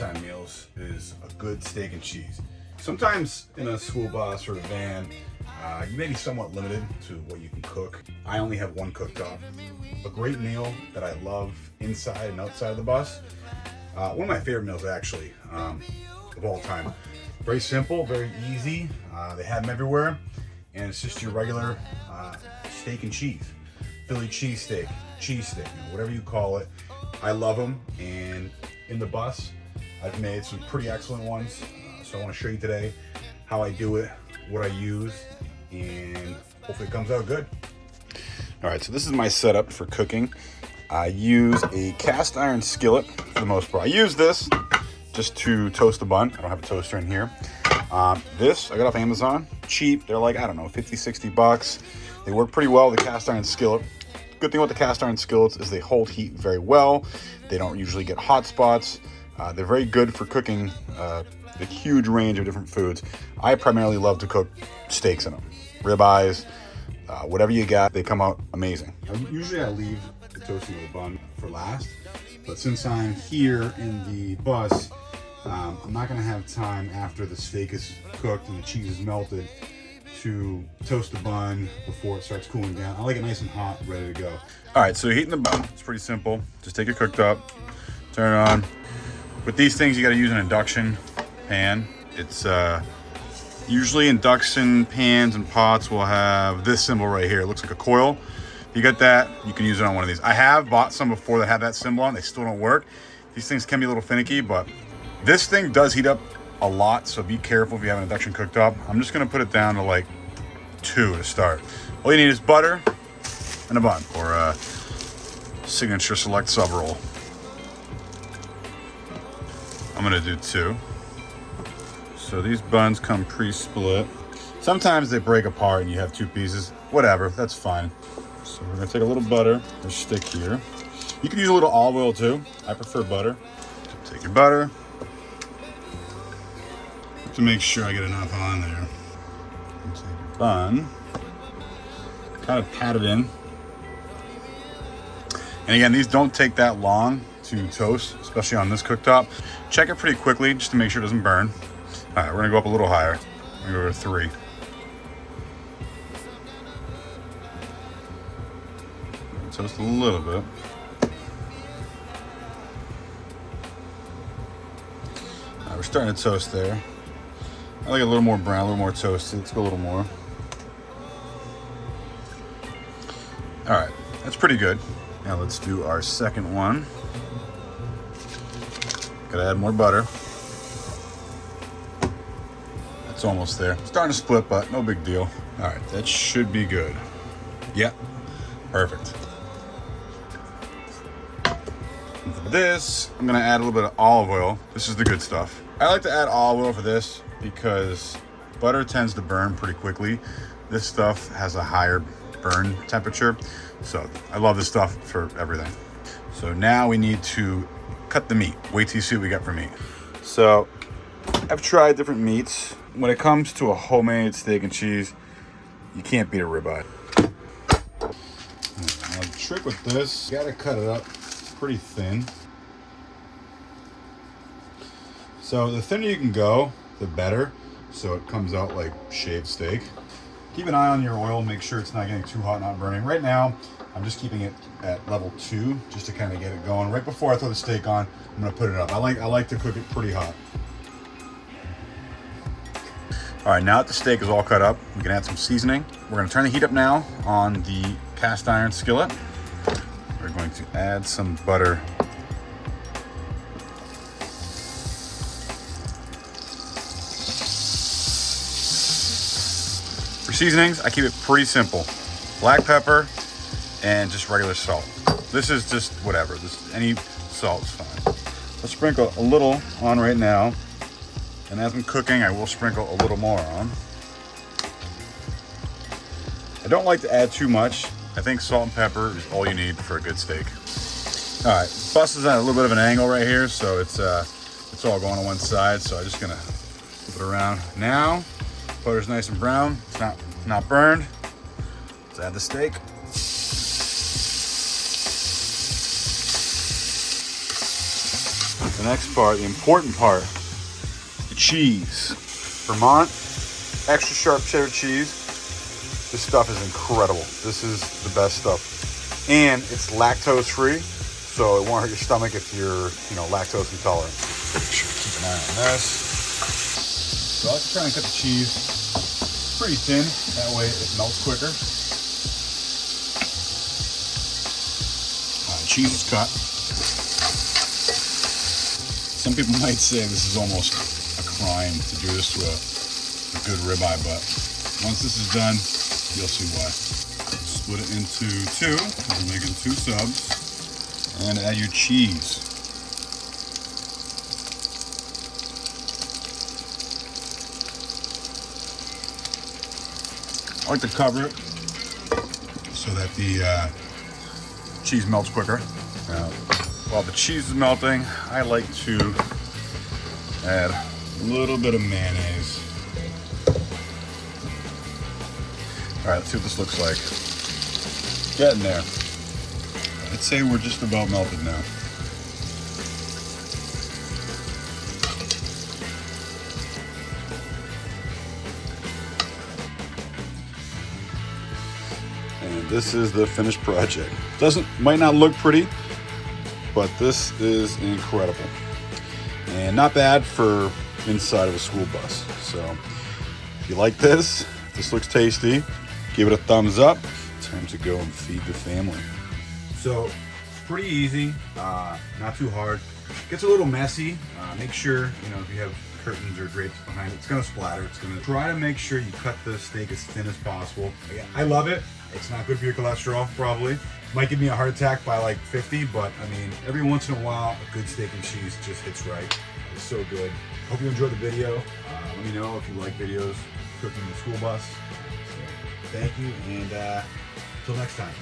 lunchtime meals is a good steak and cheese. Sometimes in a school bus or a van, you may be somewhat limited to what you can cook. I only have one cooktop. A great meal that I love inside and outside of the bus. One of my favorite meals actually, of all time. Very simple, very easy. They have them everywhere. And it's just your regular steak and cheese. Philly cheesesteak, whatever you call it. I love them, and in the bus, I've made some pretty excellent ones. So I want to show you today how I do it, what I use, and hopefully it comes out good. All right, so this is my setup for cooking. I use a cast iron skillet for the most part. I use this just to toast a bun. I don't have a toaster in here. This I got off Amazon, cheap. They're like, I don't know, 50, 60 bucks. They work pretty well with the cast iron skillet. Good thing about the cast iron skillets is they hold heat very well. They don't usually get hot spots. They're very good for cooking the huge range of different foods. I primarily love to cook steaks in them. Ribeyes, whatever you got, they come out amazing. Usually I leave the toasting of the bun for last, but since I'm here in the bus, I'm not gonna have time after the steak is cooked and the cheese is melted to toast the bun before it starts cooling down. I like it nice and hot, ready to go. All right, so heating the bun, it's pretty simple. Just take your cooktop, turn it on. With these things, you gotta use an induction pan. It's usually induction pans and pots will have this symbol right here. It looks like a coil. If you get that, you can use it on one of these. I have bought some before that have that symbol on. They still don't work. These things can be a little finicky, but this thing does heat up a lot, so be careful if you have an induction cooktop. I'm just gonna put it down to like 2 to start. All you need is butter and a bun, or a signature select sub roll. I'm gonna do 2. So these buns come pre-split. Sometimes they break apart and you have 2 pieces. Whatever, that's fine. So we're gonna take a little butter and stick here. You can use a little olive oil too. I prefer butter. So take your butter. To make sure I get enough on there. And take your bun. Kind of pat it in. And again, these don't take that long to toast, especially on this cooktop. Check it pretty quickly just to make sure it doesn't burn. All right, we're gonna go up a little higher. We're gonna go to 3. Toast a little bit. All right, we're starting to toast there. I like it a little more brown, a little more toasty. Let's go a little more. All right, that's pretty good. Now let's do our second one. Gotta add more butter. It's almost there. Starting to split, but no big deal. All right, that should be good. Yep, perfect. And for this, I'm gonna add a little bit of olive oil. This is the good stuff. I like to add olive oil for this because butter tends to burn pretty quickly. This stuff has a higher burn temperature. So I love this stuff for everything. So now we need to cut the meat. Wait till you see what we got for meat. So I've tried different meats. When it comes to a homemade steak and cheese, you can't beat a ribeye. Now the trick with this, you gotta cut it up pretty thin. So the thinner you can go, the better. So it comes out like shaved steak. Keep an eye on your oil, make sure it's not getting too hot, not burning. Right now, I'm just keeping it at level 2, just to kind of get it going. Right before I throw the steak on, I'm gonna put it up. I like to cook it pretty hot. All right, now that the steak is all cut up, we can add some seasoning. We're gonna turn the heat up now on the cast iron skillet. We're going to add some butter. For seasonings, I keep it pretty simple. Black pepper and just regular salt. This is just whatever, any salt's fine. I'll sprinkle a little on right now. And as I'm cooking, I will sprinkle a little more on. I don't like to add too much. I think salt and pepper is all you need for a good steak. All right, bus is at a little bit of an angle right here, so it's all going on one side. So I'm just gonna flip it around. Now, butter's nice and brown. It's not burned. Let's add the steak. The next part, the important part, the cheese. Vermont, extra sharp cheddar cheese. This stuff is incredible. This is the best stuff. And it's lactose free, so it won't hurt your stomach if you're, lactose intolerant. Make sure to keep an eye on this. So I like to try and cut the cheese pretty thin, that way it melts quicker. The cheese is cut. Some people might say this is almost a crime to do this to a good ribeye, but once this is done, you'll see why. Split it into two, we're making 2 subs, and add your cheese. I like to cover it so that the cheese melts quicker. Now, while the cheese is melting, I like to add a little bit of mayonnaise. All right, let's see what this looks like. Getting there. I'd say we're just about melted now. And this is the finished project. Might not look pretty, but this is incredible. And not bad for inside of a school bus. So if you like this, if this looks tasty, give it a thumbs up. Time to go and feed the family. So pretty easy, not too hard. Gets a little messy. Make sure, if you have curtains or drapes behind it, it's gonna splatter. It's gonna try to make sure you cut the steak as thin as possible. Again, I love it. It's not good for your cholesterol, probably. Might give me a heart attack by like 50, but I mean, every once in a while, a good steak and cheese just hits right. It's so good. Hope you enjoyed the video. Let me know if you like videos cooking in the school bus. So, thank you, and until next time.